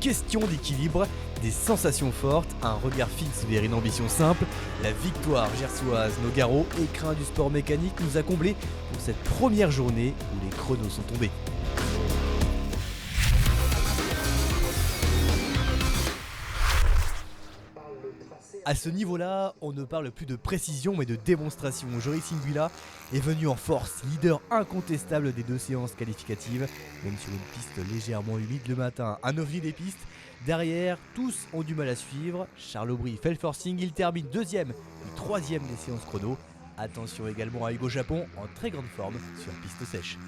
question d'équilibre, des sensations fortes, un regard fixe vers une ambition simple. La victoire gersoise Nogaro, écrin du sport mécanique, nous a comblés pour cette première journée où les chronos sont tombés. À ce niveau-là, on ne parle plus de précision mais de démonstration. Joris Ingwila est venu en force, leader incontestable des 2 séances qualificatives, même sur une piste légèrement humide le matin. Un ovni des pistes. Derrière, tous ont du mal à suivre. Charles Aubry fait le forcing, il termine 2ème et 3ème des séances chrono. Attention également à Hugo Japon en très grande forme sur piste sèche.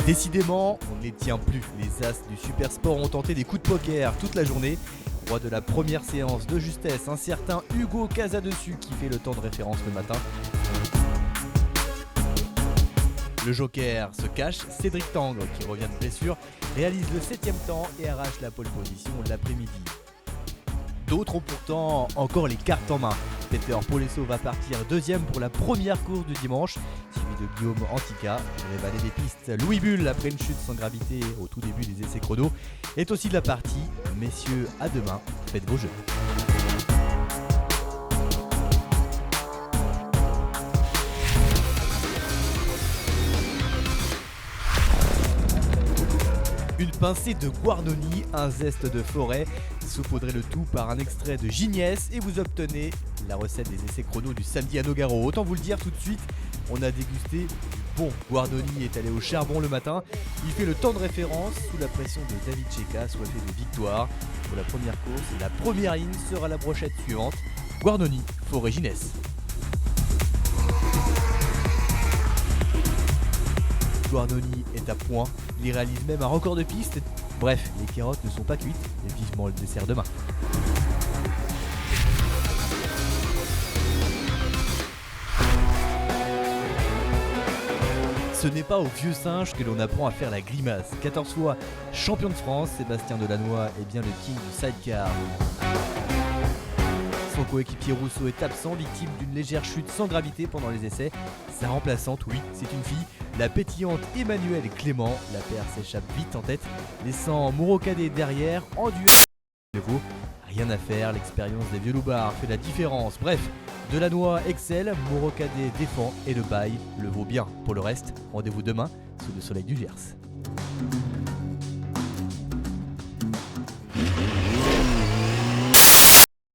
Décidément, on ne les tient plus. Les as du super sport ont tenté des coups de poker toute la journée. Roi de la première séance de justesse, un certain Hugo Casadessus qui fait le temps de référence le matin. Le joker se cache, Cédric Tangre qui revient de blessure, réalise le 7ème temps et arrache la pole position l'après-midi. D'autres ont pourtant encore les cartes en main. Peter Polesso va partir 2ème pour la première course du dimanche, suivi de Guillaume Antica. Le valet des pistes Louis Bull, après une chute sans gravité au tout début des essais chrono, est aussi de la partie. Messieurs, à demain, faites vos jeux. Une pincée de Guarnoni, un zeste de forêt, saupoudrez le tout par un extrait de Gignès et vous obtenez la recette des essais chrono du samedi à Nogaro. Autant vous le dire tout de suite, on a dégusté du bon. Guarnoni est allé au charbon le matin, il fait le temps de référence sous la pression de David Checa, soifé de victoire. Pour la première course, la première ligne sera la brochette suivante, Guarnoni, Forêt, Gignès. Guarnoni est à point, il réalise même un record de piste. Bref, les carottes ne sont pas cuites et vivement le dessert demain. Ce n'est pas au vieux singe que l'on apprend à faire la grimace. 14 fois champion de France, Sébastien Delannoy est bien le king du sidecar. Son coéquipier Rousseau est absent, victime d'une légère chute sans gravité pendant les essais. Sa remplaçante, oui, c'est une fille, la pétillante Emmanuelle Clément. La paire s'échappe vite en tête, laissant Moreau Cadet derrière en duel. Rien à faire, l'expérience des vieux loupards fait la différence. Bref, Delannoy excelle, Moreau Cadet défend et le bail le vaut bien. Pour le reste, rendez-vous demain sous le soleil du Gers.